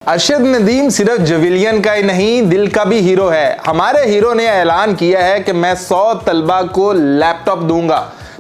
अरशद नदीम सिर्फ जवेलियन का ही नहीं, दिल का भी हीरो है। हमारे हीरो ने ऐलान किया है कि मैं 100 तलबा को लैपटॉप दूंगा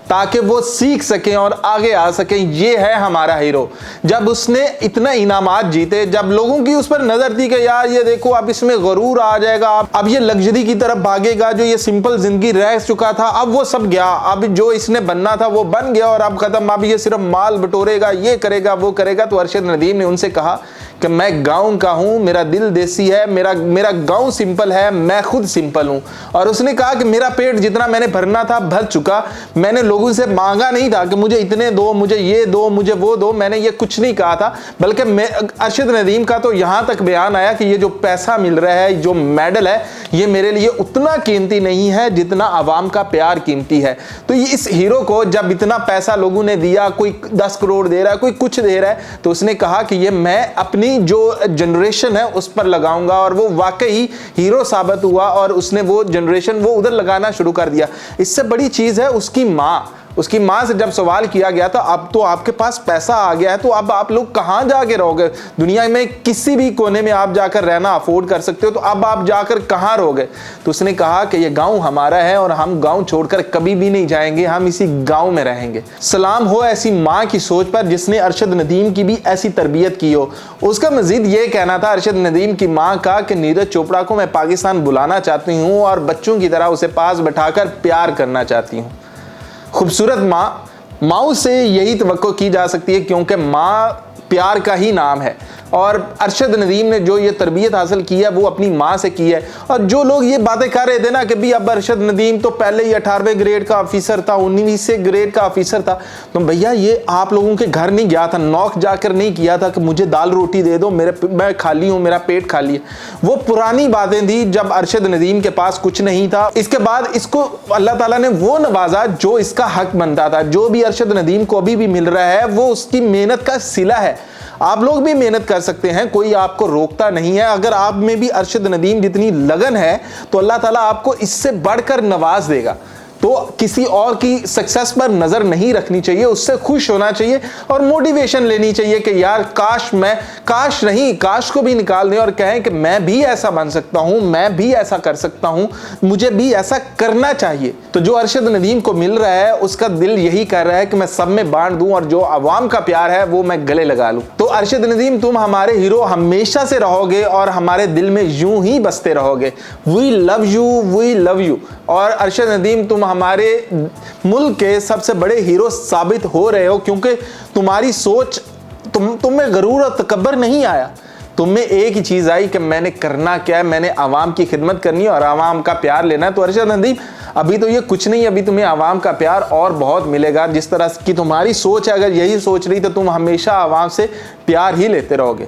ताकि वो सीख सकें और आगे आ सकें। ये है हमारा हीरो। जब उसने इतना इनामात जीते, जब लोगों की उस पर नजर थी कि यार ये देखो अब इसमें गरूर आ जाएगा, अब ये लग्जरी की तरफ भागेगा, जो ये सिंपल जिंदगी रह चुका था अब वो सब गया, अब जो इसने बनना था वो बन गया और अब खत्म, अब ये सिर्फ माल बटोरेगा, ये करेगा वो करेगा। तो अरशद नदीम ने उनसे कहा कि मैं गाँव का हूँ, मेरा दिल देसी है, मेरा गाँव सिंपल है, मैं खुद सिंपल हूँ। और उसने कहा कि मेरा पेट जितना मैंने भरना था भर चुका। मैंने लोगों से मांगा नहीं था कि मुझे इतने दो, मुझे ये दो, मुझे वो दो, मैंने ये कुछ नहीं कहा था। बल्कि अरशद नदीम का तो यहाँ तक बयान आया कि ये जो पैसा मिल रहा है, जो मेडल है, ये मेरे लिए उतना कीमती नहीं है जितना आवाम का प्यार कीमती है। तो ये इस हीरो को जब इतना पैसा लोगों ने दिया, कोई 10 करोड़ दे रहा है, कोई कुछ दे रहा है, तो उसने कहा कि ये मैं अपनी जो जनरेशन है उस पर लगाऊंगा। और वो वाकई हीरो साबित हुआ और उसने वो जनरेशन वो उधर लगाना शुरू कर दिया। इससे बड़ी चीज है उसकी माँ से जब सवाल किया गया था, अब तो आपके पास पैसा आ गया है तो अब आप लोग कहाँ जाके रहोगे? दुनिया में किसी भी कोने में आप जाकर रहना अफोर्ड कर सकते हो, तो अब आप जाकर कहाँ रहोगे? तो उसने कहा कि ये गांव हमारा है और हम गांव छोड़कर कभी भी नहीं जाएंगे, हम इसी गांव में रहेंगे। सलाम हो ऐसी माँ की सोच पर जिसने अरशद नदीम की भी ऐसी तरबियत की हो। उसका मजीद ये कहना था अरशद नदीम की माँ का कि नीरज चोपड़ा को मैं पाकिस्तान बुलाना चाहती हूँ और बच्चों की तरह उसे पास बैठाकर प्यार करना चाहती हूँ। खूबसूरत माँ से यही तवक्को की जा सकती है, क्योंकि माँ प्यार का ही नाम है। और अरशद नदीम ने जो ये तरबियत हासिल की है वो अपनी माँ से की है। और जो लोग ये बातें कर रहे थे ना कि भी अब अरशद नदीम तो पहले ही 18वें ग्रेड का ऑफिसर था, 19वें ग्रेड का ऑफिसर था, तो भैया ये आप लोगों के घर नहीं गया था, नौक जाकर नहीं किया था कि मुझे दाल रोटी दे दो, मैं खाली हूँ, मेरा पेट खाली है। वो पुरानी बातें थी जब अरशद नदीम के पास कुछ नहीं था। इसके बाद इसको अल्लाह ताला ने वो नवाजा जो इसका हक बनता था। जो भी अरशद नदीम को अभी भी मिल रहा है वो उसकी मेहनत का सिला है। आप लोग भी मेहनत कर सकते हैं, कोई आपको रोकता नहीं है। अगर आप में भी अरशद नदीम जितनी लगन है तो अल्लाह ताला आपको इससे बढ़कर नवाज देगा। तो किसी और की सक्सेस पर नजर नहीं रखनी चाहिए, उससे खुश होना चाहिए और मोटिवेशन लेनी चाहिए कि यार काश को भी निकाल दें और कहें कि मैं भी ऐसा बन सकता हूं, मैं भी ऐसा कर सकता हूं, मुझे भी ऐसा करना चाहिए। तो जो अरशद नदीम को मिल रहा है उसका दिल यही कर रहा है कि मैं सब में बांट दूं और जो आवाम का प्यार है वो मैं गले लगा लूं। तो अरशद नदीम, तुम हमारे हीरो हमेशा से रहोगे और हमारे दिल में यूं ही बसते रहोगे। We love you. और अरशद नदीम, तुम हमारे मुल्क के सबसे बड़े हीरो साबित हो रहे हो, क्योंकि तुम्हारी सोच, तुम में गरूर और तकब्बर नहीं आया। तुम में एक ही चीज आई कि मैंने करना क्या है, मैंने आवाम की खिदमत करनी है और आवाम का प्यार लेना है। तो अरशद नदीम, अभी तो ये कुछ नहीं, अभी तुम्हें आवाम का प्यार और बहुत मिलेगा। जिस तरह की तुम्हारी सोच है, अगर यही सोच रही तो तुम हमेशा आवाम से प्यार ही लेते रहोगे।